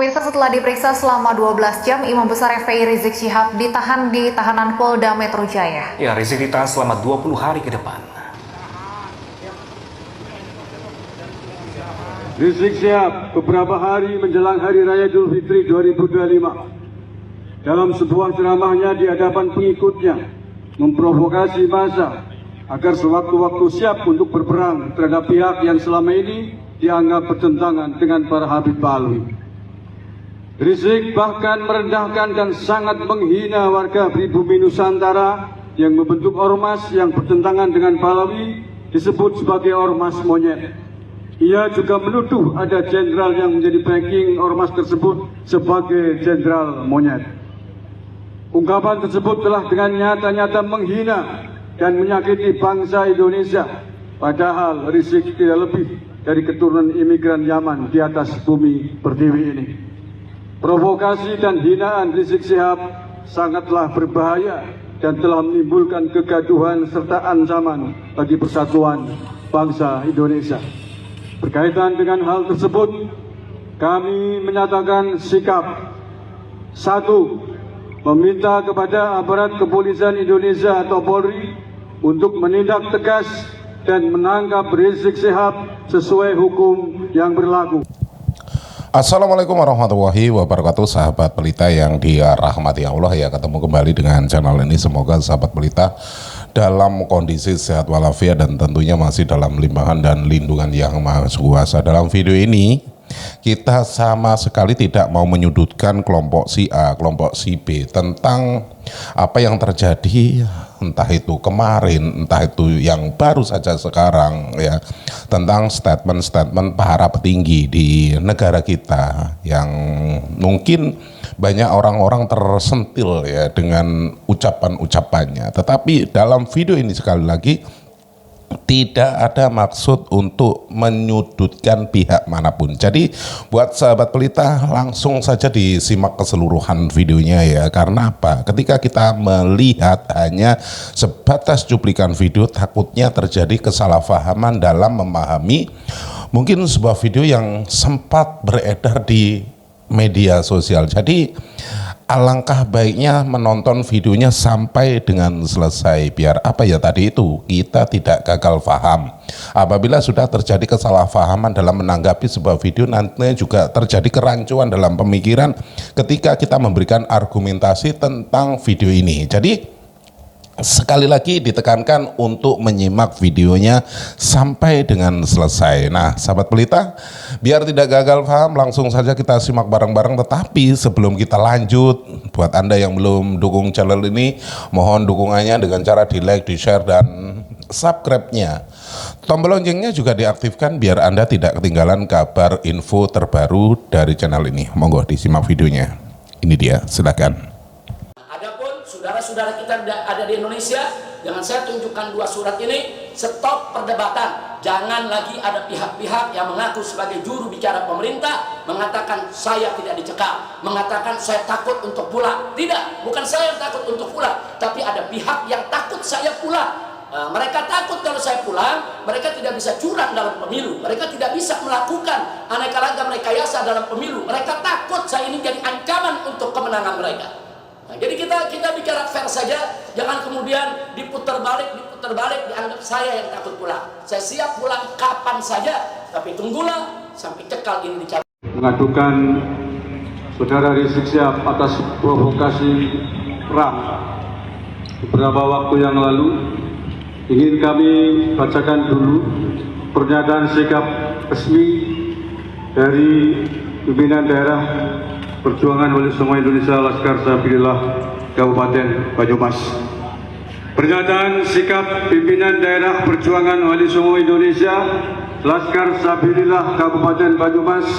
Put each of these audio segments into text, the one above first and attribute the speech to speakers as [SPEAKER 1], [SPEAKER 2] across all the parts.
[SPEAKER 1] Pemirsa, setelah diperiksa selama 12 jam, Imam Besar FPI Rizik Syihab ditahan di tahanan Polda Metro Jaya.
[SPEAKER 2] Ya, Rizik ditahan selama 20 hari ke depan.
[SPEAKER 3] Rizik Syihab beberapa hari menjelang Hari Raya Idul Fitri 2025 dalam sebuah ceramahnya di hadapan pengikutnya memprovokasi massa agar sewaktu-waktu siap untuk berperang terhadap pihak yang selama ini dianggap bertentangan dengan para Habib Alwi. Rizik bahkan merendahkan dan sangat menghina warga pribumi Nusantara yang membentuk ormas yang bertentangan dengan Pahlawi disebut sebagai ormas monyet. Ia juga menuduh ada jenderal yang menjadi backing ormas tersebut sebagai jenderal monyet. Ungkapan tersebut telah dengan nyata-nyata menghina dan menyakiti bangsa Indonesia. Padahal Rizik tidak lebih dari keturunan imigran Yaman di atas bumi pertiwi ini. Provokasi dan hinaan Rizik Syihab sangatlah berbahaya dan telah menimbulkan kegaduhan serta ancaman bagi persatuan bangsa Indonesia. Berkaitan dengan hal tersebut, kami menyatakan sikap: 1. Meminta kepada aparat kepolisian Indonesia atau Polri untuk menindak tegas dan menangkap Rizik Syihab sesuai hukum yang berlaku.
[SPEAKER 4] Assalamualaikum warahmatullahi wabarakatuh, sahabat pelita yang dirahmati Allah. Ya, ketemu kembali dengan channel ini. Semoga sahabat pelita dalam kondisi sehat walafiat dan tentunya masih dalam limpahan dan lindungan yang maha kuasa. Dalam video ini kita sama sekali tidak mau menyudutkan kelompok si A, kelompok si B tentang apa yang terjadi, entah itu kemarin, entah itu yang baru saja sekarang, ya, tentang statement-statement para petinggi di negara kita yang mungkin banyak orang-orang tersentil ya dengan ucapan-ucapannya. Tetapi dalam video ini sekali lagi tidak ada maksud untuk menyudutkan pihak manapun. Jadi buat sahabat pelita langsung saja disimak keseluruhan videonya ya. Karena apa? Ketika kita melihat hanya sebatas cuplikan video, takutnya terjadi kesalahpahaman dalam memahami mungkin sebuah video yang sempat beredar di media sosial. Jadi alangkah baiknya menonton videonya sampai dengan selesai, biar apa ya tadi itu, kita tidak gagal paham. Apabila sudah terjadi kesalahpahaman dalam menanggapi sebuah video, nantinya juga terjadi kerancuan dalam pemikiran ketika kita memberikan argumentasi tentang video ini. Jadi sekali lagi ditekankan untuk menyimak videonya sampai dengan selesai. Nah, sahabat pelita, biar tidak gagal paham, langsung saja kita simak bareng-bareng. Tetapi sebelum kita lanjut, buat Anda yang belum dukung channel ini, mohon dukungannya dengan cara di like, di share, dan subscribe-nya. Tombol loncengnya juga diaktifkan biar Anda tidak ketinggalan kabar info terbaru dari channel ini. Monggo disimak videonya. Ini dia, silakan.
[SPEAKER 5] Saudara-saudara kita ada di Indonesia, jangan saya tunjukkan dua surat ini, stop perdebatan. Jangan lagi ada pihak-pihak yang mengaku sebagai juru bicara pemerintah mengatakan saya tidak dicekal, mengatakan saya takut untuk pulang. Tidak, bukan saya yang takut untuk pulang, tapi ada pihak yang takut saya pulang. Mereka takut kalau saya pulang, mereka tidak bisa curang dalam pemilu, mereka tidak bisa melakukan aneka ragam rekayasa dalam pemilu. Mereka takut saya ini jadi ancaman untuk kemenangan mereka. Nah, jadi kita bicara fair saja, jangan kemudian diputar balik, dianggap saya yang takut pulang. Saya siap pulang kapan saja, tapi tunggulah sampai cekal ini dicabut.
[SPEAKER 3] Mengadukan saudara Rizik Syihab atas provokasi perang beberapa waktu yang lalu, ingin kami bacakan dulu pernyataan sikap resmi dari pimpinan daerah Perjuangan Wali Songo Indonesia Laskar Sabilillah Kabupaten Banyumas. Pernyataan sikap pimpinan daerah Perjuangan Wali Songo Indonesia Laskar Sabilillah Kabupaten Banyumas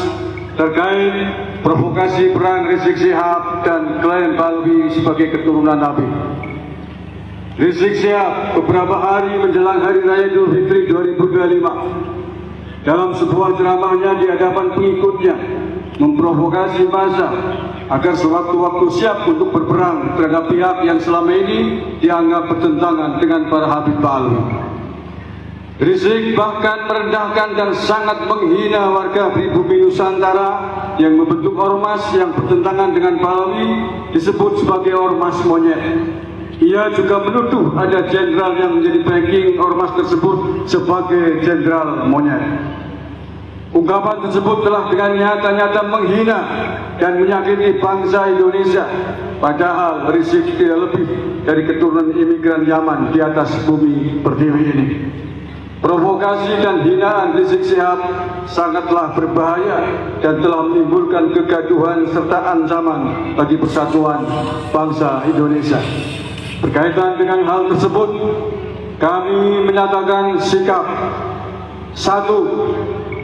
[SPEAKER 3] terkait provokasi perang Rizik Syihab dan klaim Pahlawi sebagai keturunan Nabi. Rizik Syihab beberapa hari menjelang Hari Raya Idul Fitri 2025 dalam sebuah ceramahnya di hadapan pengikutnya memprovokasi massa agar sewaktu-waktu siap untuk berperang terhadap pihak yang selama ini dianggap bertentangan dengan para Habib Alwi. Rizik bahkan merendahkan dan sangat menghina warga pribumi Nusantara yang membentuk ormas yang bertentangan dengan Pahlawi disebut sebagai ormas monyet. Ia juga menuduh ada jenderal yang menjadi backing ormas tersebut sebagai jenderal monyet. Ungkapan tersebut telah dengan nyata-nyata menghina dan menyakiti bangsa Indonesia. Padahal Rizik tidak lebih dari keturunan imigran Yaman di atas bumi pertiwi ini. Provokasi dan hinaan Rizik Syihab sangatlah berbahaya dan telah menimbulkan kegaduhan serta ancaman bagi persatuan bangsa Indonesia. Berkaitan dengan hal tersebut, kami menyatakan sikap: 1.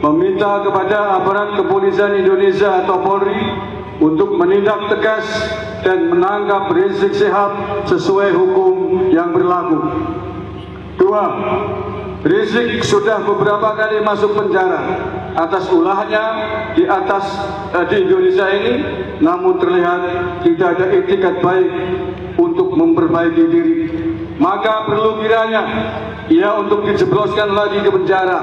[SPEAKER 3] Meminta kepada aparat kepolisian Indonesia atau Polri untuk menindak tegas dan menangkap Rizik Syihab sesuai hukum yang berlaku. 2. Rizik sudah beberapa kali masuk penjara atas ulahnya di Indonesia ini, namun terlihat tidak ada itikat baik untuk memperbaiki diri. Maka perlu kiranya ia untuk dijebloskan lagi ke penjara,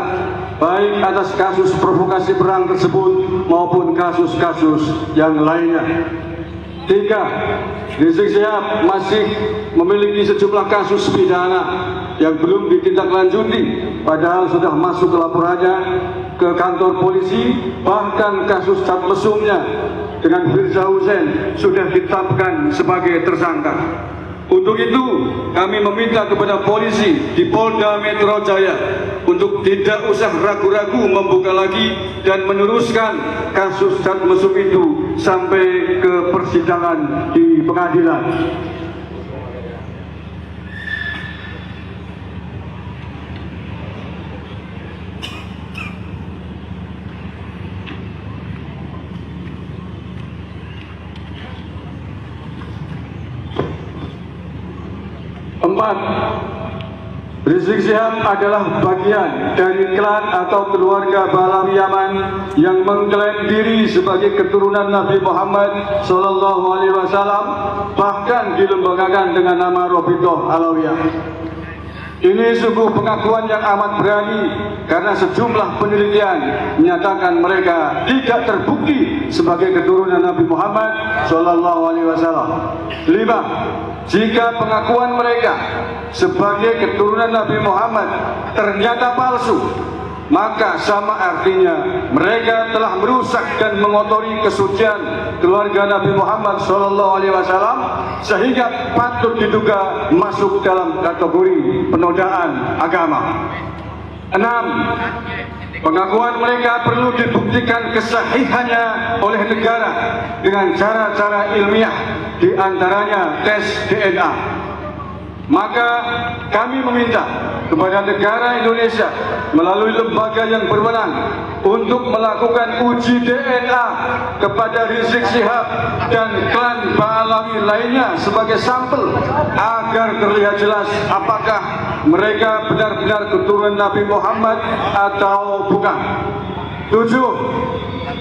[SPEAKER 3] baik atas kasus provokasi perang tersebut maupun kasus-kasus yang lainnya. 3. Rizik Syihab masih memiliki sejumlah kasus pidana yang belum ditindaklanjuti, padahal sudah masuk laporannya ke kantor polisi. Bahkan kasus cat mesumnya dengan Firza Husein sudah ditetapkan sebagai tersangka. Untuk itu, kami meminta kepada polisi di Polda Metro Jaya untuk tidak usah ragu-ragu membuka lagi dan meneruskan kasus cat mesum itu sampai ke persidangan di pengadilan. Rizik Syihab adalah bagian dari klan atau keluarga Pahlawi Yaman yang mengklaim diri sebagai keturunan Nabi Muhammad SAW, bahkan dilembagakan dengan nama Robitoh Alawiyah. Ini sungguh pengakuan yang amat berani karena sejumlah penelitian menyatakan mereka tidak terbukti sebagai keturunan Nabi Muhammad SAW. 5. Jika pengakuan mereka sebagai keturunan Nabi Muhammad ternyata palsu, maka sama artinya mereka telah merusak dan mengotori kesucian keluarga Nabi Muhammad SAW, sehingga patut diduga masuk dalam kategori penodaan agama. 6. Pengakuan mereka perlu dibuktikan kesahihannya oleh negara dengan cara-cara ilmiah, di antaranya tes DNA. Maka kami meminta kepada negara Indonesia melalui lembaga yang berwenang untuk melakukan uji DNA kepada Rizik Syihab dan klan Pahlawi lainnya sebagai sampel agar terlihat jelas apakah mereka benar-benar keturunan Nabi Muhammad atau bukan. 7.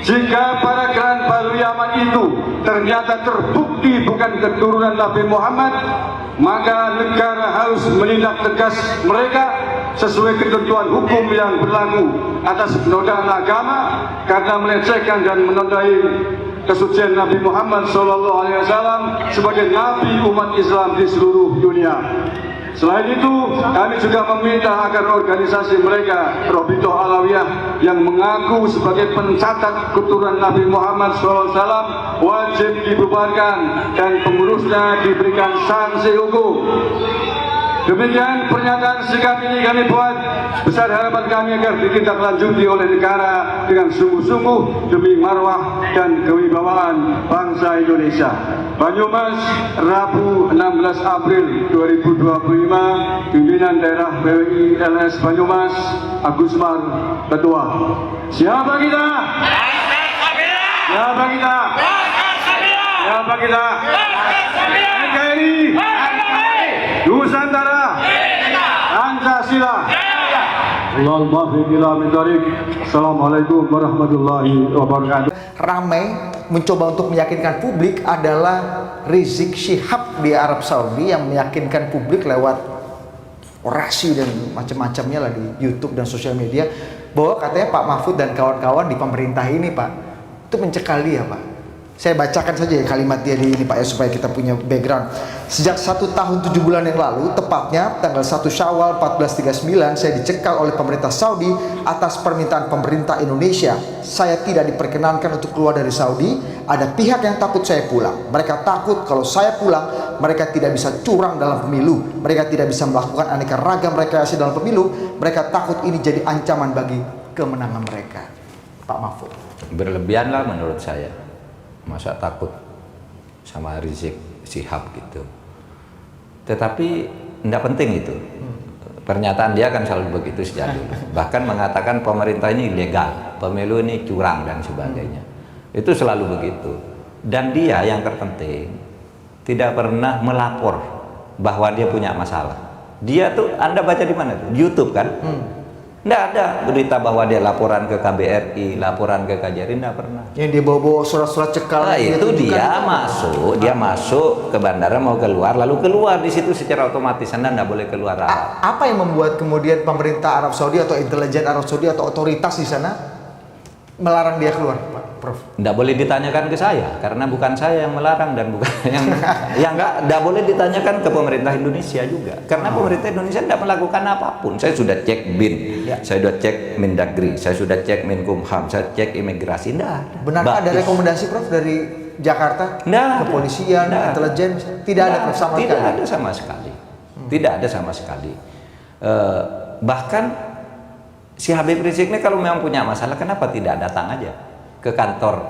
[SPEAKER 3] Jika para klan Pahlawi Yaman itu ternyata terbukti bukan keturunan Nabi Muhammad, maka negara harus menindak tegas mereka sesuai ketentuan hukum yang berlaku atas penodaan agama karena melecehkan dan menodai kesucian Nabi Muhammad SAW sebagai Nabi umat Islam di seluruh dunia. Selain itu, kami juga meminta agar organisasi mereka, Robitoh Alawiyah, yang mengaku sebagai pencatat keturunan Nabi Muhammad SAW, wajib dibubarkan dan pengurusnya diberikan sanksi hukum. Demikian pernyataan sikap ini kami buat. Besar harapan kami agar ditindaklanjuti oleh negara dengan sungguh-sungguh demi marwah dan kewibawaan bangsa Indonesia. Banyumas, Rabu 16 April 2025, Pimpinan Daerah PWI LS Banyumas, Agus Mar, Ketua. Siapa kita? Siapa kita? Siapa kita? NKRI, Nusantara, Pancasila. Assalamualaikum warahmatullahi wabarakatuh.
[SPEAKER 6] Ramai mencoba untuk meyakinkan publik adalah Rizik Syihab di Arab Saudi yang meyakinkan publik lewat orasi dan macam-macamnya lah di YouTube dan sosial media bahwa katanya Pak Mahfud dan kawan-kawan di pemerintah ini, Pak, itu mencekal dia, Pak. Saya bacakan saja ya kalimat dia di ini Pak ya, supaya kita punya background. Sejak 1 tahun 7 bulan yang lalu, tepatnya tanggal 1 Syawal 1439, saya dicekal oleh pemerintah Saudi atas permintaan pemerintah Indonesia. Saya tidak diperkenankan untuk keluar dari Saudi. Ada pihak yang takut saya pulang. Mereka takut kalau saya pulang, mereka tidak bisa curang dalam pemilu. Mereka tidak bisa melakukan aneka ragam rekayasa dalam pemilu. Mereka takut ini jadi ancaman bagi kemenangan mereka. Pak Mahfud.
[SPEAKER 7] Berlebihan lah menurut saya. Masa takut sama Rizik Syihab gitu. Tetapi tidak penting itu. Pernyataan dia kan selalu begitu sejak dulu. Bahkan mengatakan pemerintah ini ilegal, pemilu ini curang dan sebagainya. Itu selalu begitu. Dan dia yang terpenting tidak pernah melapor bahwa dia punya masalah. Dia tuh, Anda baca di mana tuh? YouTube kan? Nggak ada berita bahwa dia laporan ke KBRI, laporan ke KJRI, nggak pernah.
[SPEAKER 6] Yang dia bawa surat-surat cekal.
[SPEAKER 7] Nah, itu dia masuk ke bandara mau keluar, lalu keluar di situ secara otomatis. Anda nggak boleh keluar Arab.
[SPEAKER 6] Apa yang membuat kemudian pemerintah Arab Saudi atau intelijen Arab Saudi atau otoritas di sana melarang dia keluar, Pak Prof?
[SPEAKER 7] Nggak boleh ditanyakan ke saya, karena bukan saya yang melarang dan bukan yang nggak boleh ditanyakan ke pemerintah Indonesia juga, karena pemerintah Indonesia tidak melakukan apapun. Saya sudah cek BIN, saya sudah cek Mendagri, saya sudah cek Menkumham, saya cek imigrasi, nggak ada.
[SPEAKER 6] Benarkah ada rekomendasi Prof dari Jakarta, kepolisian, intelijen? Tidak ada Prof sama sekali.
[SPEAKER 7] Tidak ada sama sekali. Tidak ada sama sekali. Bahkan si Habib Rizik ini kalau memang punya masalah, kenapa tidak datang aja ke kantor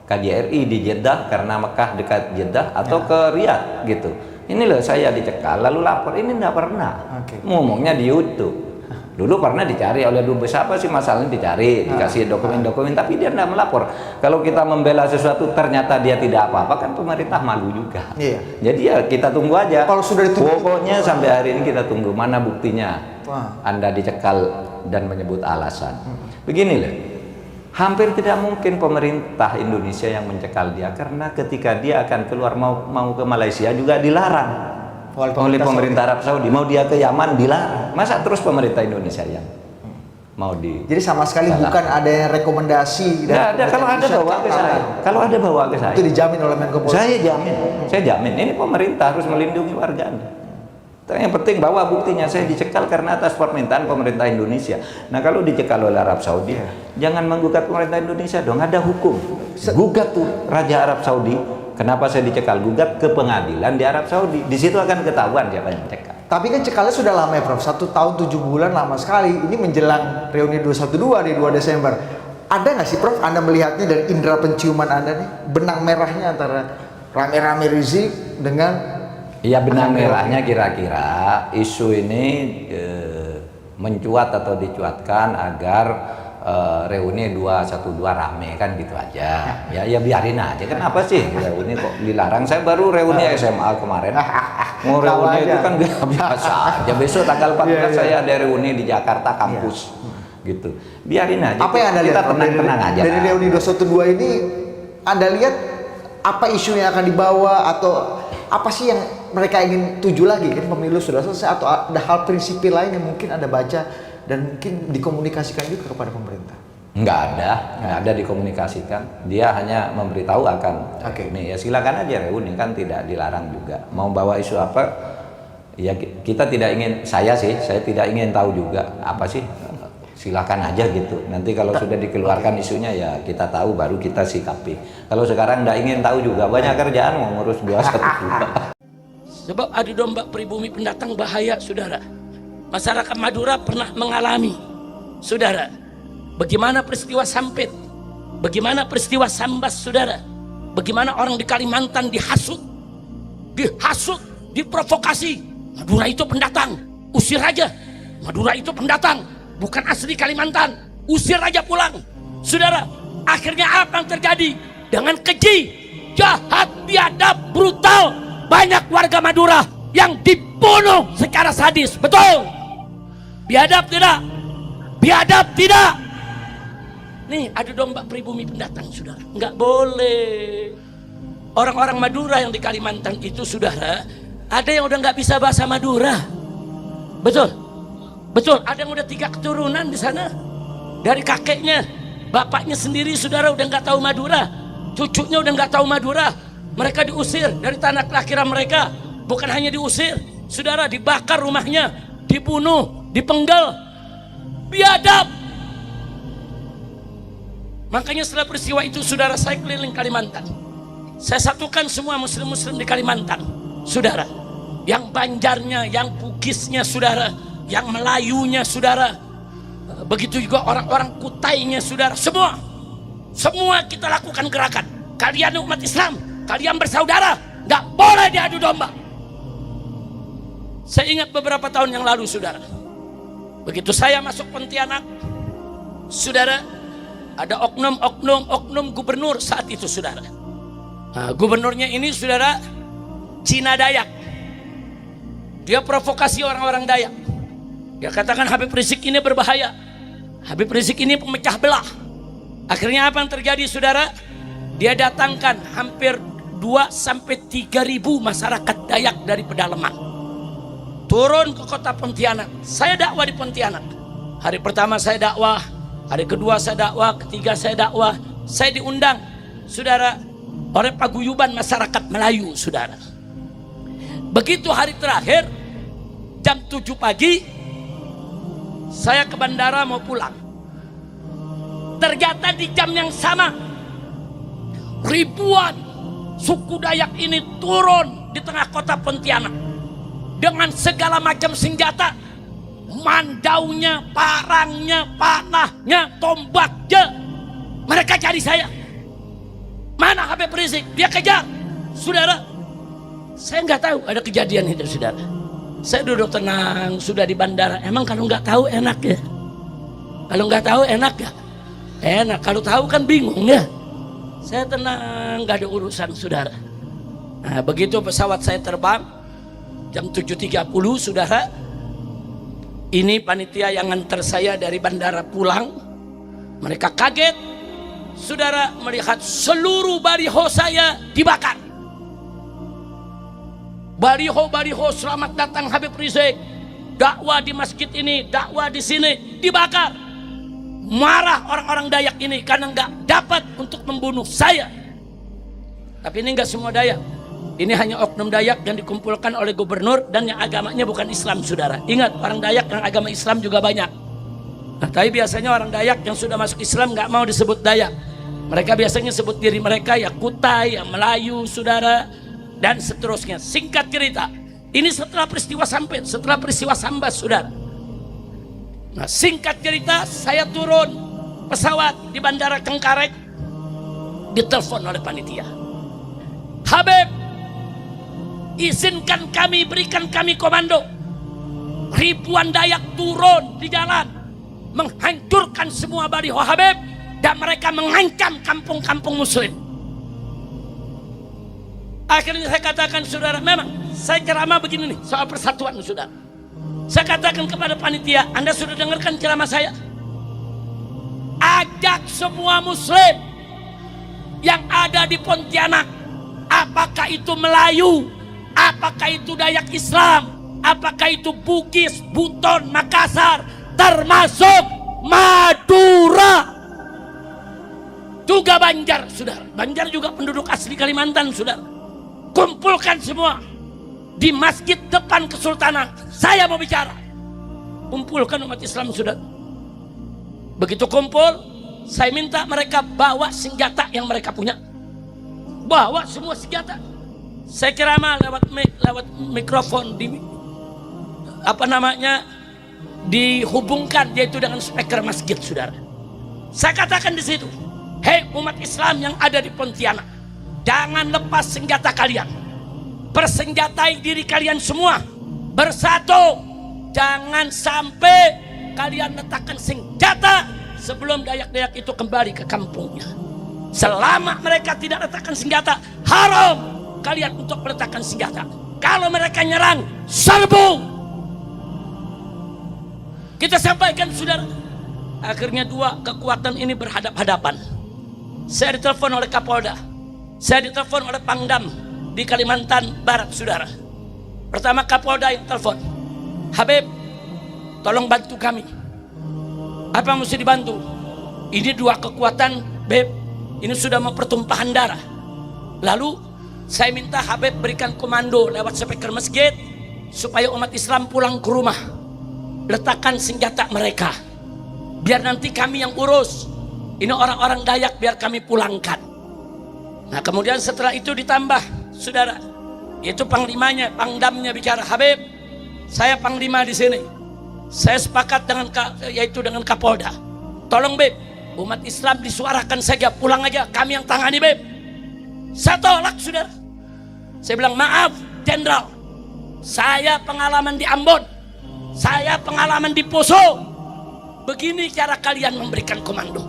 [SPEAKER 7] KJRI di Jeddah, karena Mekah dekat Jeddah, atau ke Riyadh gitu. Ini loh saya dicekal lalu lapor, ini enggak pernah. Ngomongnya di YouTube. Dulu pernah dicari oleh dubes, apa sih masalahnya, dicari, dikasih dokumen-dokumen, tapi dia enggak melapor. Kalau kita membela sesuatu ternyata dia tidak apa-apa, kan pemerintah malu juga. Jadi ya kita tunggu aja.
[SPEAKER 6] Kalau sudah ditunggu,
[SPEAKER 7] pokoknya sampai hari ini kita tunggu mana buktinya. Anda dicekal dan menyebut alasan. Begini loh, hampir tidak mungkin pemerintah Indonesia yang mencekal dia, karena ketika dia akan keluar mau ke Malaysia juga dilarang oleh pemerintah Arab Saudi. Mau dia ke Yaman dilarang. Masa terus pemerintah Indonesia yang mau di?
[SPEAKER 6] Jadi sama sekali bukan ada rekomendasi.
[SPEAKER 7] Tidak ada. Kalau ada bawa ke saya. Kalau ada bawa ke saya.
[SPEAKER 6] Itu dijamin oleh Menko Polhukam.
[SPEAKER 7] Saya jamin. Ini pemerintah harus melindungi warganya. Yang penting bawa buktinya, saya dicekal karena atas permintaan pemerintah Indonesia. Nah kalau dicekal oleh Arab Saudi, jangan menggugat pemerintah Indonesia dong, ada hukum. Gugat tuh Raja Arab Saudi, kenapa saya dicekal, gugat ke pengadilan di Arab Saudi. Di situ akan ketahuan siapa yang cekal.
[SPEAKER 6] Tapi kan cekalnya sudah lama ya Prof, 1 tahun 7 bulan lama sekali. Ini menjelang reuni 212 di 2 Desember. Ada nggak sih Prof, Anda melihatnya dari indera penciuman Anda nih, benang merahnya antara rame-rame Rizik dengan...
[SPEAKER 7] Ya benang merahnya kira-kira isu ini mencuat atau dicuatkan agar reuni 212 rame, kan gitu aja. Ya biarin aja, kenapa sih reuni kok dilarang? Saya baru reuni SMA kemarin. Mau reuni itu kan biasa aja. Besok tanggal 14 saya ada reuni di Jakarta kampus. Gitu. Biarin aja.
[SPEAKER 6] Apa yang Anda lihat?
[SPEAKER 7] Kita tenang-tenang aja.
[SPEAKER 6] Dari reuni 212 ini Anda lihat apa isu yang akan dibawa, atau apa sih yang mereka ingin tuju lagi? Kan pemilu sudah selesai, atau ada hal prinsipil lain yang mungkin Anda baca dan mungkin dikomunikasikan juga kepada pemerintah?
[SPEAKER 7] Nggak ada dikomunikasikan. Dia hanya memberitahu akan reuni. Ya silakan aja reuni, kan tidak dilarang juga. Mau bawa isu apa? Ya kita tidak ingin, saya tidak ingin tahu juga apa sih. Silakan aja gitu. Nanti kalau sudah dikeluarkan isunya ya kita tahu, baru kita sikapi. Kalau sekarang nggak ingin tahu juga, banyak kerjaan mau ngurus 212.
[SPEAKER 5] Sebab adu domba pribumi pendatang bahaya, saudara. Masyarakat Madura pernah mengalami, saudara, bagaimana peristiwa Sampit, bagaimana peristiwa Sambas, saudara, bagaimana orang di Kalimantan dihasut, diprovokasi. Madura itu pendatang, usir aja. Madura itu pendatang, bukan asli Kalimantan, usir aja pulang. Saudara, akhirnya apa yang terjadi? Dengan keji, jahat, biadab, brutal, banyak warga Madura yang dibunuh secara sadis. Betul? Biadab tidak? Biadab tidak? Nih, adu domba pribumi pendatang, saudara. Nggak boleh. Orang-orang Madura yang di Kalimantan itu, saudara, ada yang udah nggak bisa bahasa Madura. Betul? Betul, ada yang udah 3 keturunan di sana. Dari kakeknya bapaknya sendiri saudara udah nggak tahu Madura, cucunya udah nggak tahu Madura. Mereka diusir dari tanah kelahiran mereka. Bukan hanya diusir, saudara, dibakar rumahnya, dibunuh, dipenggal, biadab. Makanya setelah peristiwa itu saudara, saya keliling Kalimantan. Saya satukan semua muslim-muslim di Kalimantan, saudara. Yang Banjarnya, yang Bugisnya, saudara, yang Melayunya, saudara. Begitu juga orang-orang Kutainya, saudara. Semua kita lakukan gerakan. Kalian umat Islam, kalian bersaudara, nggak boleh diadu domba. Saya ingat beberapa tahun yang lalu, saudara. Begitu saya masuk Pontianak, saudara, ada oknum gubernur saat itu, saudara. Nah, gubernurnya ini, saudara, Cina Dayak. Dia provokasi orang-orang Dayak. Dia katakan Habib Rizik ini berbahaya. Habib Rizik ini pemecah belah. Akhirnya apa yang terjadi, saudara? Dia datangkan hampir 2-3 ribu masyarakat Dayak dari pedalaman. Turun ke kota Pontianak. Saya dakwah di Pontianak. Hari pertama saya dakwah, hari kedua saya dakwah, ketiga saya dakwah. Saya diundang, saudara, oleh paguyuban masyarakat Melayu, saudara. Begitu hari terakhir, jam 7 pagi, saya ke bandara mau pulang. Ternyata di jam yang sama, ribuan suku Dayak ini turun di tengah kota Pontianak dengan segala macam senjata, mandaunya, parangnya, panahnya, tombaknya. Mereka cari saya. Mana Habib Rizik? Dia kejar, saudara. Saya nggak tahu ada kejadian itu, saudara. Saya duduk tenang, sudah di bandara. Emang kalau nggak tahu enak ya? Kalau nggak tahu enak ya? Enak. Kalau tahu kan bingung ya. Saya tenang, nggak ada urusan, saudara. Nah, begitu pesawat saya terbang jam 7.30, saudara. Ini panitia yang nganter saya dari bandara pulang. Mereka kaget, saudara, melihat seluruh baliho saya dibakar. Baliho selamat datang Habib Rizik, dakwah di masjid ini, dakwah di sini, dibakar. Marah orang-orang Dayak ini karena nggak dapat untuk membunuh saya. Tapi ini nggak semua Dayak. Ini hanya oknum Dayak yang dikumpulkan oleh gubernur dan yang agamanya bukan Islam, saudara. Ingat, orang Dayak yang agama Islam juga banyak. Nah, tapi biasanya orang Dayak yang sudah masuk Islam nggak mau disebut Dayak. Mereka biasanya sebut diri mereka ya Kutai, ya Melayu, saudara, dan seterusnya. Singkat cerita, ini setelah peristiwa Sambas, saudara. Nah, singkat cerita, saya turun pesawat di Bandara Cengkareng, ditelepon oleh panitia. Habib, izinkan kami, berikan kami komando. Ribuan Dayak turun di jalan, menghancurkan semua baliho Habib, dan mereka mengancam kampung-kampung muslim. Akhirnya saya katakan, saudara, memang saya ceramah begini nih, soal persatuan, saudara. Saya katakan kepada panitia, Anda sudah dengarkan ceramah saya? Ajak semua muslim yang ada di Pontianak, apakah itu Melayu, apakah itu Dayak Islam, apakah itu Bugis, Buton, Makassar, termasuk Madura, juga Banjar, saudara. Banjar juga penduduk asli Kalimantan, saudara. Kumpulkan semua di masjid depan Kesultanan. Saya mau bicara. Kumpulkan umat Islam, saudara. Begitu kumpul, saya minta mereka bawa senjata yang mereka punya. Bawa semua senjata. Saya ceramah lewat mikrofon dihubungkan yaitu dengan speaker masjid, saudara. Saya katakan di situ, hei umat Islam yang ada di Pontianak, jangan lepas senjata kalian. Persenjatai diri kalian semua, bersatu. Jangan sampai kalian letakkan senjata sebelum Dayak-Dayak itu kembali ke kampungnya. Selama mereka tidak letakkan senjata, haram kalian untuk meletakkan senjata. Kalau mereka nyerang, serbu. Kita sampaikan, saudara. Akhirnya dua kekuatan ini berhadap-hadapan. Saya ditelepon oleh Kapolda, saya ditelepon oleh Pangdam di Kalimantan Barat, saudara. Pertama Kapolda yang telepon, Habib, tolong bantu kami. Apa yang mesti dibantu? Ini dua kekuatan, Beb. Ini sudah mau pertumpahan darah. Lalu saya minta Habib berikan komando lewat speaker masjid supaya umat Islam pulang ke rumah. Letakkan senjata mereka. Biar nanti kami yang urus. Ini orang-orang Dayak biar kami pulangkan. Nah kemudian setelah itu ditambah, saudara, itu panglimanya, pangdamnya bicara, Habib, saya panglima di sini. Saya sepakat dengan dengan Kapolda. Tolong Beb, umat Islam disuarakan saja, pulang aja, kami yang tangani Beb. Saya tolak saudara. Saya bilang maaf Jenderal, saya pengalaman di Ambon, saya pengalaman di Poso. Begini cara kalian memberikan komando.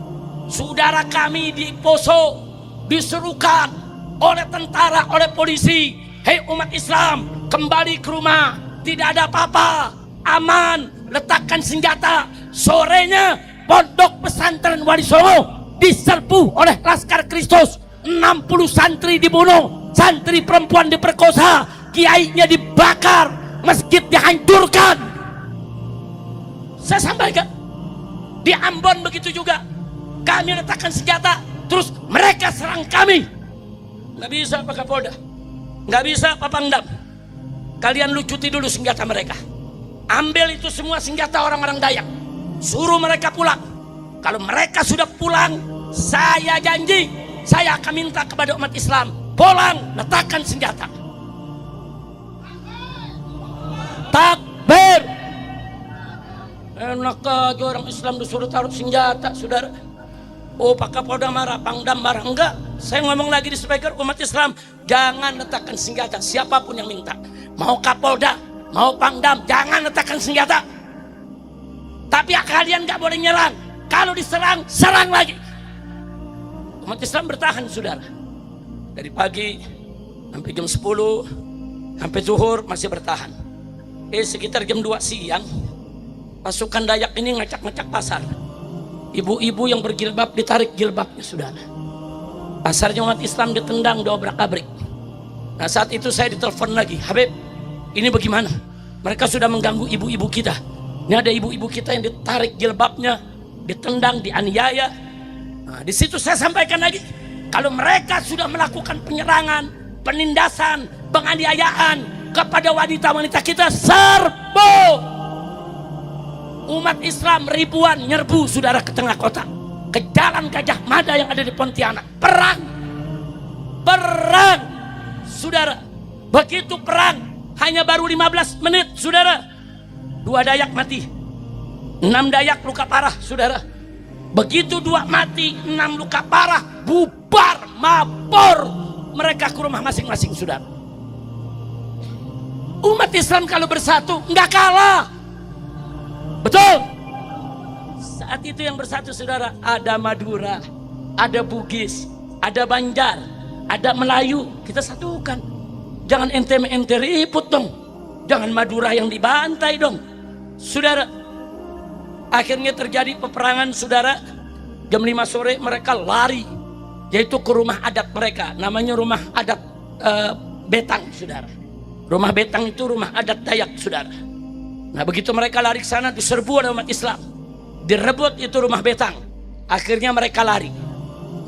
[SPEAKER 5] Saudara kami di Poso diserukan oleh tentara, oleh polisi, hei umat Islam, kembali ke rumah, tidak ada apa-apa, aman, letakkan senjata. Sorenya pondok pesantren Wali Songo diserbu oleh Laskar Kristus, 60 santri dibunuh, santri perempuan diperkosa, kiainya dibakar, masjid dihancurkan. Saya sampaikan di Ambon begitu juga, kami letakkan senjata, terus mereka serang kami. Nggak bisa Pak Kapolda, nggak bisa Pak Pangdam, kalian lucuti dulu senjata mereka. Ambil itu semua senjata orang-orang Dayak, suruh mereka pulang. Kalau mereka sudah pulang, saya janji, saya akan minta kepada umat Islam, pulang, letakkan senjata. Takbir. Enak aja orang Islam disuruh taruh senjata, saudara. Oh Pak Kapolda marah, Pangdam marah. Enggak, saya ngomong lagi di speaker, umat Islam jangan letakkan senjata, siapapun yang minta. Mau Kapolda, mau Pangdam, jangan letakkan senjata. Tapi kalian gak boleh nyerang. Kalau diserang, serang lagi. Umat Islam bertahan saudara. Dari pagi sampai jam 10, sampai zuhur masih bertahan. Sekitar jam 2 siang, pasukan Dayak ini ngacak-ngacak pasar. Ibu-ibu yang berjilbab ditarik jilbabnya saudara. Pasarnya umat Islam ditendang, diobrak-abrik. Nah saat itu saya ditelepon lagi, Habib, ini bagaimana? Mereka sudah mengganggu ibu-ibu kita. Ini ada ibu-ibu kita yang ditarik jilbabnya, ditendang, dianiaya. Nah, di situ saya sampaikan lagi, kalau mereka sudah melakukan penyerangan, penindasan, penganiayaan kepada wanita-wanita kita, serbu. Umat Islam ribuan nyerbu saudara ke tengah kota, ke jalan Gajah Mada yang ada di Pontianak. Perang saudara. Begitu perang, hanya baru 15 menit saudara, 2 Dayak mati, 6 Dayak luka parah saudara. Begitu 2 mati, 6 luka parah, bubar mabor mereka ke rumah masing-masing saudara. Umat Islam kalau bersatu nggak kalah. Betul. Saat itu yang bersatu saudara, ada Madura, ada Bugis, ada Banjar, ada Melayu. Kita satukan. Jangan ente ribut dong. Jangan Madura yang dibantai dong. Saudara, akhirnya terjadi peperangan saudara. Jam 5 sore mereka lari, yaitu ke rumah adat mereka. Namanya rumah adat Betang saudara. Rumah Betang itu rumah adat Dayak saudara. Nah begitu mereka lari ke sana, diserbu oleh umat Islam, direbut itu rumah Betang. Akhirnya mereka lari.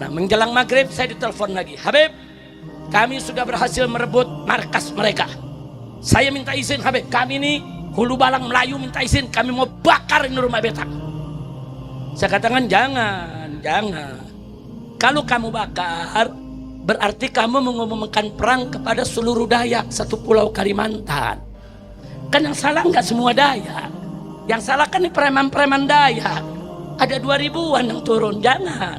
[SPEAKER 5] Nah menjelang maghrib saya ditelepon lagi, Habib, kami sudah berhasil merebut markas mereka. Saya minta izin Habib, kami ini Hulu Balang Melayu minta izin, kami mau bakar ini rumah Betang. Saya katakan jangan. Kalau kamu bakar, berarti kamu mengumumkan perang kepada seluruh Dayak satu pulau Kalimantan. Kan yang salah nggak semua Dayak, yang salah kan ini preman-preman Dayak. Ada 2000-an yang turun, jangan.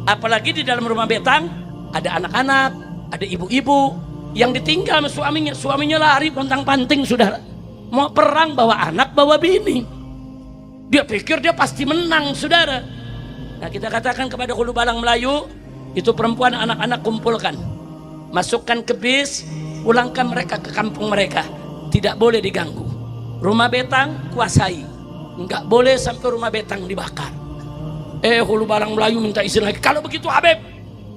[SPEAKER 5] Apalagi di dalam rumah Betang ada anak-anak, ada ibu-ibu yang ditinggal sama suaminya lari pontang-panting saudara. Mau perang bawa anak, bawa bini. Dia pikir dia pasti menang saudara. Nah kita katakan kepada Hulu Balang Melayu, itu perempuan anak-anak kumpulkan, masukkan ke bis, pulangkan mereka ke kampung mereka. Tidak boleh diganggu. Rumah Betang kuasai, nggak boleh sampai rumah Betang dibakar. Hulu Balang Melayu minta izin lagi. Kalau begitu Habib,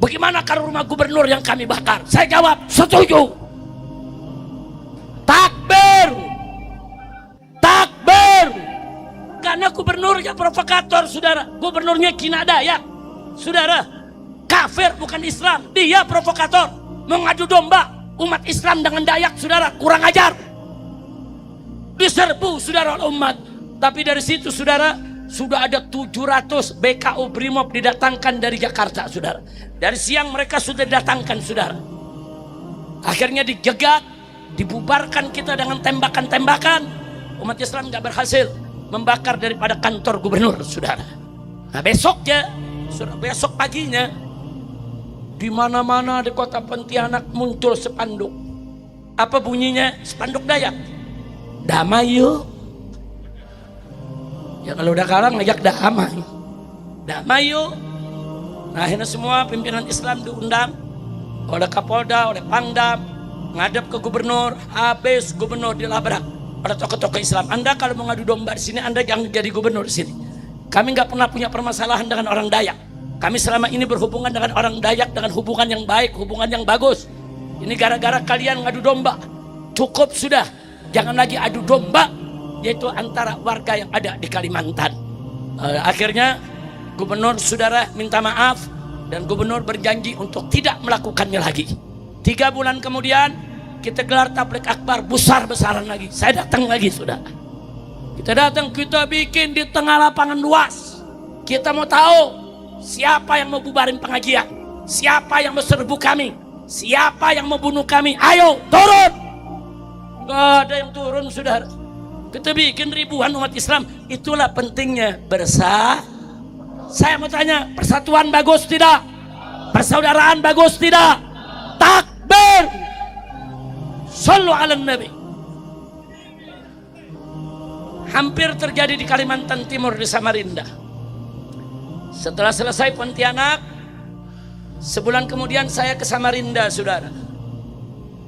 [SPEAKER 5] bagaimana kalau rumah gubernur yang kami bakar? Saya jawab setuju. Takbir. Karena gubernurnya provokator, saudara. Gubernurnya Kina Dayak, saudara. Kafir bukan Islam, dia provokator. Mengadu domba umat Islam dengan Dayak, saudara. Kurang ajar. Diserbu, saudara, oleh umat. Tapi dari situ, saudara, sudah ada 700 BKO Brimob didatangkan dari Jakarta, saudara. Dari siang mereka sudah didatangkan, saudara. Akhirnya dijegat, dibubarkan kita dengan tembakan-tembakan. Umat Islam nggak berhasil membakar daripada kantor gubernur, saudara. Nah besoknya, besok paginya, di mana-mana di kota Pontianak muncul spanduk. Apa bunyinya? Spanduk Dayak. Damai yuk. Ya kalau udah kalah ngajak damai. Damai yuk. Nah akhirnya semua pimpinan Islam diundang oleh Kapolda, oleh Pangdam, ngadep ke gubernur. Habis gubernur dilabrak oleh tokoh-tokoh Islam. Anda kalau mau ngadu domba di sini, Anda jangan jadi gubernur di sini. Kami nggak pernah punya permasalahan dengan orang Dayak. Kami selama ini berhubungan dengan orang Dayak dengan hubungan yang baik, hubungan yang bagus. Ini gara-gara kalian ngadu domba. Cukup sudah. Jangan lagi adu domba, yaitu antara warga yang ada di Kalimantan. Akhirnya gubernur, saudara, minta maaf dan gubernur berjanji untuk tidak melakukannya lagi. 3 bulan kemudian kita gelar tablik akbar besar-besaran lagi. Saya datang lagi, saudara. Kita datang, kita bikin di tengah lapangan luas. Kita mau tahu siapa yang mau bubarin pengajian, siapa yang berserbu kami, siapa yang mau bunuh kami. Ayo turun. Gak ada yang turun, saudara. Kita bikin ribuan umat Islam. Itulah pentingnya bersama. Saya mau tanya, persatuan bagus tidak? Persaudaraan bagus tidak? Takbir. Sallu ala Nabi. Hampir terjadi di Kalimantan Timur, di Samarinda. Setelah selesai Pontianak, sebulan kemudian saya ke Samarinda, saudara.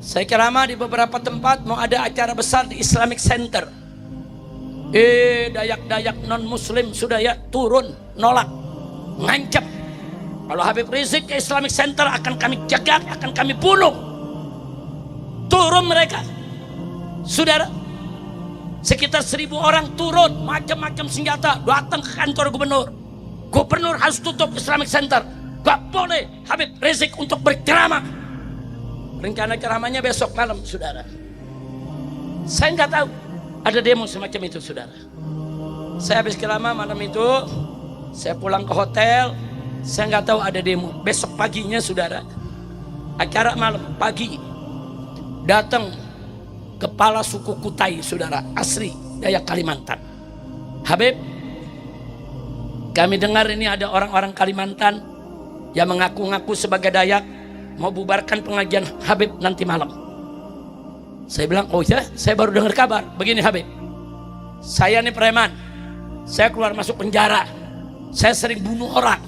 [SPEAKER 5] Saya ceramah di beberapa tempat, mau ada acara besar di Islamic Center. Dayak-dayak non-muslim sudah ya turun, nolak, ngancam. Kalau Habib Rizik ke Islamic Center akan kami jagat, akan kami bunuh. Turun mereka, saudara. Sekitar 1000 orang turun, macam-macam senjata, datang ke kantor gubernur. Gubernur harus tutup Islamic Center. Gak boleh Habib Rizik untuk berceramah. Rencana ceramahnya besok malam, saudara. Saya nggak tahu ada demo semacam itu, saudara. Saya habis ceramah malam itu, saya pulang ke hotel. Saya nggak tahu ada demo. Besok paginya, saudara, acara malam pagi, datang kepala suku Kutai, saudara, asli Dayak Kalimantan. Habib, kami dengar ini ada orang-orang Kalimantan yang mengaku-ngaku sebagai Dayak mau bubarkan pengajian Habib nanti malam. Saya bilang, oh ya, saya baru dengar kabar. Begini Habib, saya ini preman, saya keluar masuk penjara, saya sering bunuh orang.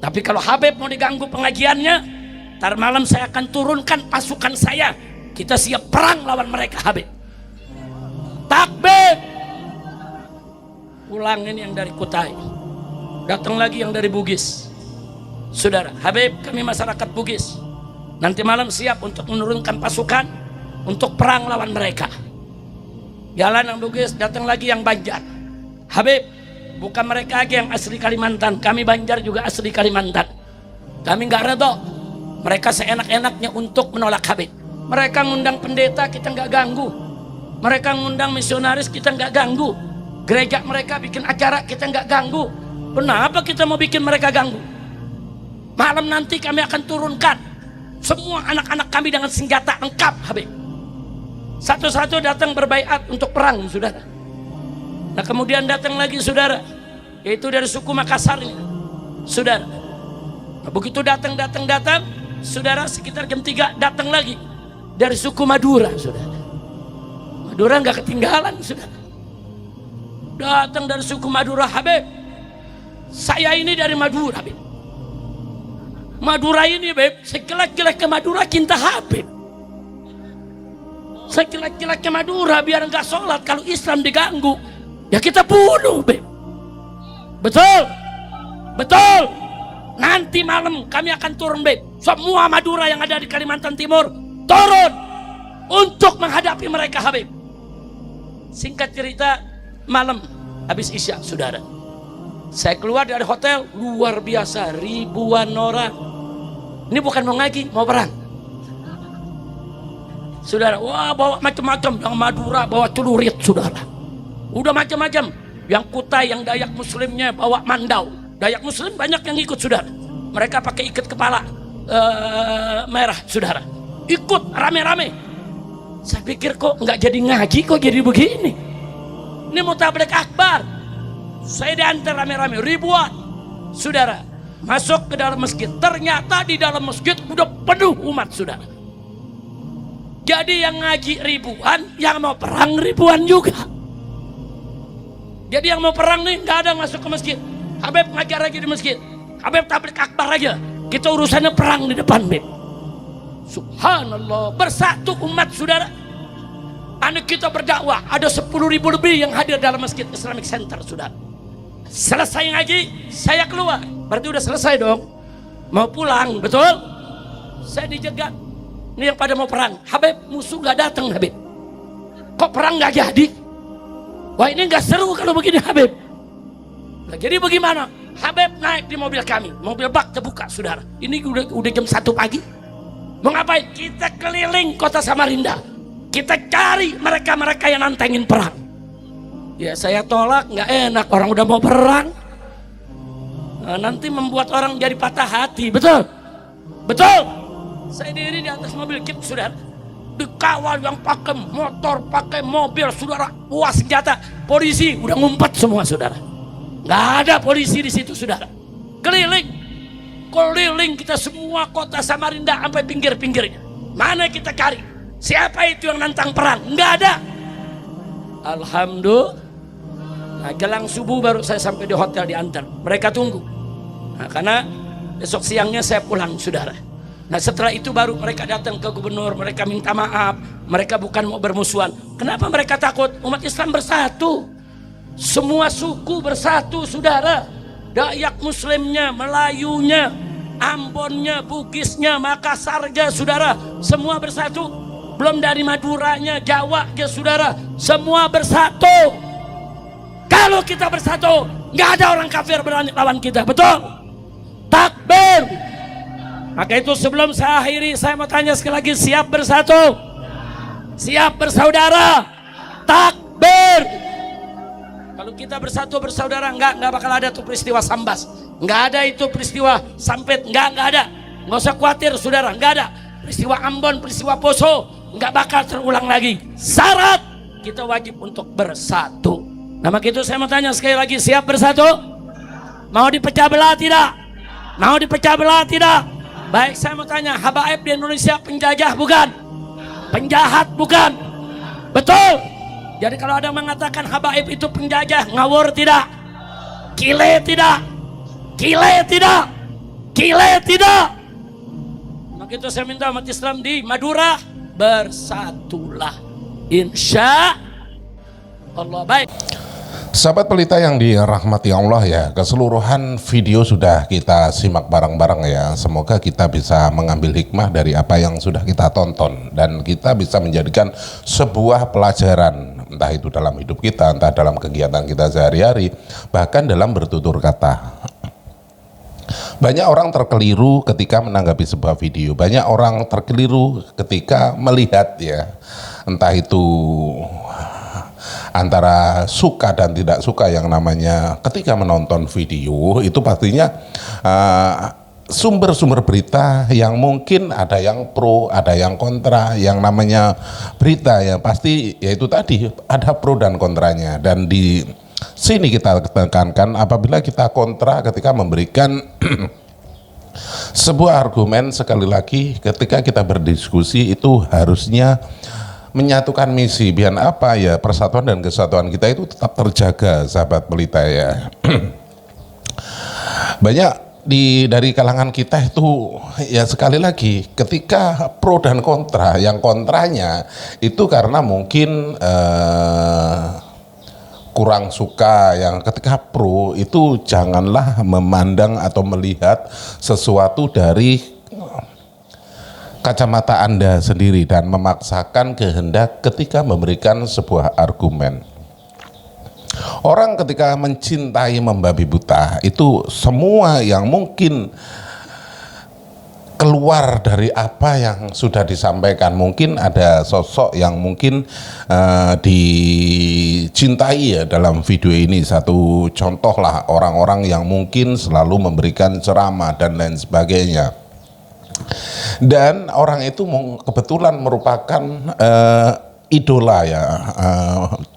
[SPEAKER 5] Tapi kalau Habib mau diganggu pengajiannya, ntar malam saya akan turunkan pasukan saya. Kita siap perang lawan mereka, Habib. Takbir. Pulang ini yang dari Kutai, datang lagi yang dari Bugis. Saudara, Habib, kami masyarakat Bugis, nanti malam siap untuk menurunkan pasukan untuk perang lawan mereka. Jalan yang Bugis, datang lagi yang Banjar. Habib, bukan mereka lagi yang asli Kalimantan, kami Banjar juga asli Kalimantan. Kami nggak reda. Mereka seenak-enaknya untuk menolak Habib. Mereka ngundang pendeta, kita nggak ganggu. Mereka ngundang misionaris, kita nggak ganggu. Gereja mereka bikin acara, kita nggak ganggu. Kenapa kita mau bikin mereka ganggu? Malam nanti kami akan turunkan semua anak-anak kami dengan senjata lengkap, Habib. Satu-satu datang berbaiat untuk perang, saudara. Nah kemudian datang lagi, saudara, yaitu dari suku Makassar ini, saudara. Nah, begitu datang, saudara, sekitar jam 3 datang lagi dari suku Madura, saudara. Madura nggak ketinggalan, saudara. Datang dari suku Madura, Habib. Saya ini dari Madura, Habib. Madura ini, Habib, sekelak-kelak ke Madura cinta Habib. Sekelak-kelak ke Madura biar nggak sholat, kalau Islam diganggu, ya kita bunuh, Habib. Betul, betul. Nanti malam kami akan turun, Habib. Semua Madura yang ada di Kalimantan Timur turun untuk menghadapi mereka, Habib. Singkat cerita, malam habis isya, saudara. Saya keluar dari hotel, luar biasa, ribuan orang. Ini bukan mau ngaji, mau perang. Saudara, wah bawa macam-macam, yang Madura bawa celurit, saudara. Udah macam-macam. Yang Kutai, yang Dayak Muslimnya bawa mandau. Dayak Muslim banyak yang ikut, saudara. Mereka pakai ikat kepala merah, saudara. Ikut rame-rame. Saya pikir kok nggak jadi ngaji, kok jadi begini. Ini mau tabligh akbar. Saya diantar rame-rame, ribuan, saudara. Masuk ke dalam masjid. Ternyata di dalam masjid udah penuh umat, saudara. Jadi yang ngaji ribuan, yang mau perang ribuan juga. Jadi yang mau perang nih nggak ada masuk ke masjid. Habib ngajar aja di masjid. Habib tabligh akbar aja. Kita urusannya perang di depan, Beb. Subhanallah, bersatu umat, saudara. Anak kita berdakwah, ada 10.000 lebih yang hadir dalam Masjid Islamic Center, saudara. Selesai ngaji, saya keluar. Berarti udah selesai dong. Mau pulang, betul? Saya dijegat. Ini yang pada mau perang. Habib, musuh gak datang, Habib. Kok perang gak jadi? Wah, ini gak seru kalau begini, Habib. Nah, jadi bagaimana? Habib naik di mobil kami. Mobil bak terbuka, saudara. Ini udah jam 1 pagi. Mau ngapain? Kita keliling kota Samarinda. Kita cari mereka-mereka yang nantengin perang. Ya saya tolak, nggak enak, orang udah mau perang. Nah, nanti membuat orang jadi patah hati, betul? Betul? Saya diri di atas mobil kita, saudara. Dikawal yang pakai motor, pakai mobil, saudara. Wah, senjata. Polisi udah ngumpet semua, saudara. Nggak ada polisi di situ, saudara. Keliling kita semua kota Samarinda sampai pinggir-pinggirnya. Mana kita cari? Siapa itu yang nantang perang? Nggak ada. Alhamdulillah. Nah, jelang subuh baru saya sampai di hotel diantar. Mereka tunggu. Nah, karena besok siangnya saya pulang, saudara. Nah, setelah itu baru mereka datang ke gubernur. Mereka minta maaf. Mereka bukan mau bermusuhan. Kenapa mereka takut? Umat Islam bersatu. Semua suku bersatu, saudara. Dayak Muslimnya, Melayunya, Ambonnya, Bugisnya, Makassarnya, saudara, semua bersatu. Belum dari Maduranya, Jawanya, saudara, semua bersatu. Kalau kita bersatu, nggak ada orang kafir berani lawan kita, betul? Takbir. Maka itu sebelum saya akhiri, saya mau tanya sekali lagi, siap bersatu? Siap bersaudara? Takbir. Kalau kita bersatu bersaudara, nggak bakal ada tuh peristiwa Sambas, nggak ada itu peristiwa Sampit, nggak ada, nggak usah khawatir, saudara, nggak ada peristiwa Ambon, peristiwa Poso, nggak bakal terulang lagi. Syarat kita wajib untuk bersatu. Nah, maka itu saya mau tanya sekali lagi, siap bersatu? Mau dipecah belah tidak? Mau dipecah belah tidak? Baik, saya mau tanya, habaib di Indonesia penjajah bukan? Penjahat bukan? Betul? Jadi kalau ada mengatakan habaib itu penjajah, ngawur tidak? Kile tidak? Kile tidak? Kile tidak? Maka itu saya minta umat Islam di Madura, bersatulah. Insya Allah. Baik.
[SPEAKER 4] Sahabat Pelita yang dirahmati Allah ya, keseluruhan video sudah kita simak bareng-bareng ya. Semoga kita bisa mengambil hikmah dari apa yang sudah kita tonton dan kita bisa menjadikan sebuah pelajaran, entah itu dalam hidup kita, entah dalam kegiatan kita sehari-hari, bahkan dalam bertutur kata. Banyak orang terkeliru ketika menanggapi sebuah video, banyak orang terkeliru ketika melihat ya, entah itu antara suka dan tidak suka yang namanya ketika menonton video itu pastinya sumber-sumber berita yang mungkin ada yang pro, ada yang kontra, yang namanya berita ya pasti yaitu tadi ada pro dan kontranya. Dan di sini kita tekankan apabila kita kontra ketika memberikan sebuah argumen, sekali lagi ketika kita berdiskusi itu harusnya menyatukan misi, biar apa ya, persatuan dan kesatuan kita itu tetap terjaga, sahabat Pelita ya. Banyak dari kalangan kita itu ya sekali lagi ketika pro dan kontra, yang kontranya itu karena mungkin kurang suka, yang ketika pro itu janganlah memandang atau melihat sesuatu dari kacamata Anda sendiri dan memaksakan kehendak ketika memberikan sebuah argumen. Orang ketika mencintai membabi buta itu semua yang mungkin keluar dari apa yang sudah disampaikan. Mungkin ada sosok yang mungkin dicintai ya dalam video ini. Satu contoh lah, orang-orang yang mungkin selalu memberikan ceramah dan lain sebagainya. Dan orang itu kebetulan merupakan idola ya,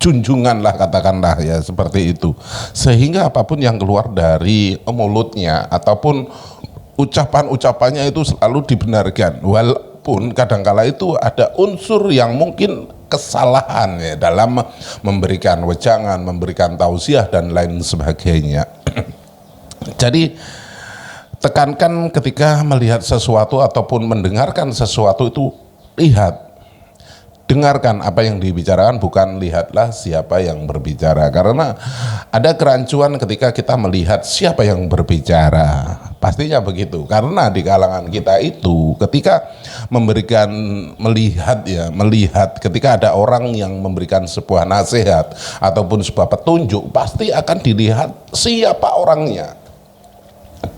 [SPEAKER 4] junjungan lah katakanlah ya, seperti itu. Sehingga apapun yang keluar dari mulutnya ataupun ucapan-ucapannya itu selalu dibenarkan, walaupun kadangkala itu ada unsur yang mungkin kesalahan ya dalam memberikan wejangan, memberikan tausiah dan lain sebagainya. Jadi tekankan ketika melihat sesuatu ataupun mendengarkan sesuatu itu, lihat, dengarkan apa yang dibicarakan, bukan lihatlah siapa yang berbicara. Karena ada kerancuan ketika kita melihat siapa yang berbicara, pastinya begitu. Karena di kalangan kita itu ketika melihat ketika ada orang yang memberikan sebuah nasihat ataupun sebuah petunjuk, pasti akan dilihat siapa orangnya,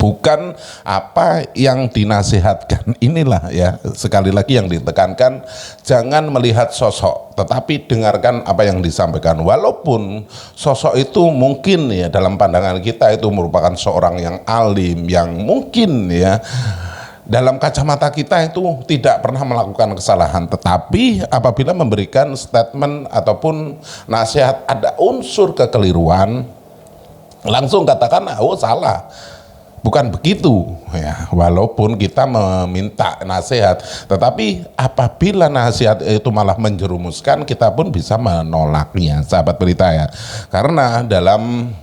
[SPEAKER 4] bukan apa yang dinasihatkan. Inilah ya, sekali lagi yang ditekankan, jangan melihat sosok, tetapi dengarkan apa yang disampaikan. Walaupun sosok itu mungkin ya dalam pandangan kita itu merupakan seorang yang alim, yang mungkin ya dalam kacamata kita itu tidak pernah melakukan kesalahan, tetapi apabila memberikan statement ataupun nasihat ada unsur kekeliruan, langsung katakan, oh salah, bukan begitu ya. Walaupun kita meminta nasihat, tetapi apabila nasihat itu malah menjerumuskan, kita pun bisa menolaknya, sahabat berita ya. Karena dalam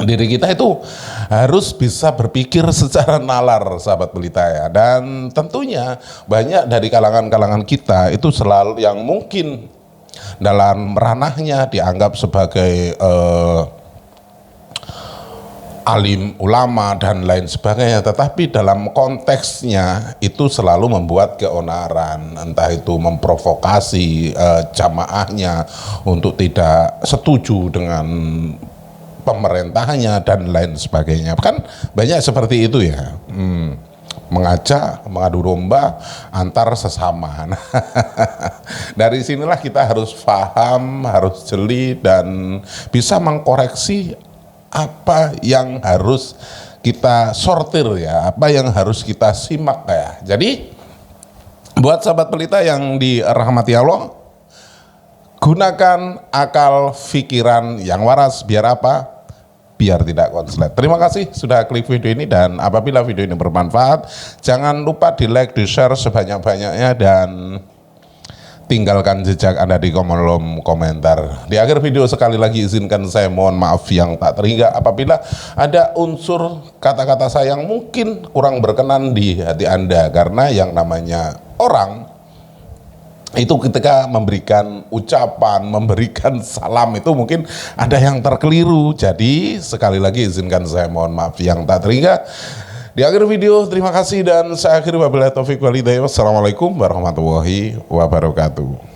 [SPEAKER 4] diri kita itu harus bisa berpikir secara nalar, sahabat berita ya. Dan tentunya banyak dari kalangan-kalangan kita itu selalu yang mungkin dalam ranahnya dianggap sebagai alim, ulama dan lain sebagainya, tetapi dalam konteksnya itu selalu membuat keonaran, entah itu memprovokasi jamaahnya untuk tidak setuju dengan pemerintahnya dan lain sebagainya. Kan banyak seperti itu ya, mengajak mengadu domba antar sesama. Nah, dari sinilah kita harus paham, harus jeli dan bisa mengkoreksi apa yang harus kita sortir ya, apa yang harus kita simak ya. Jadi buat sahabat pelita yang dirahmati Allah, gunakan akal pikiran yang waras, biar apa? Biar tidak konslet. Terima kasih sudah klik video ini, dan apabila video ini bermanfaat, jangan lupa di like, di share sebanyak-banyaknya, dan tinggalkan jejak Anda di kolom komentar. Di akhir video sekali lagi izinkan saya mohon maaf yang tak terhingga apabila ada unsur kata-kata saya yang mungkin kurang berkenan di hati Anda, karena yang namanya orang itu ketika memberikan ucapan, memberikan salam itu mungkin ada yang terkeliru. Jadi sekali lagi izinkan saya mohon maaf yang tak terhingga. Di akhir video, terima kasih dan saya akhiri wabillahi taufiq wal hidayah. Wassalamualaikum warahmatullahi wabarakatuh.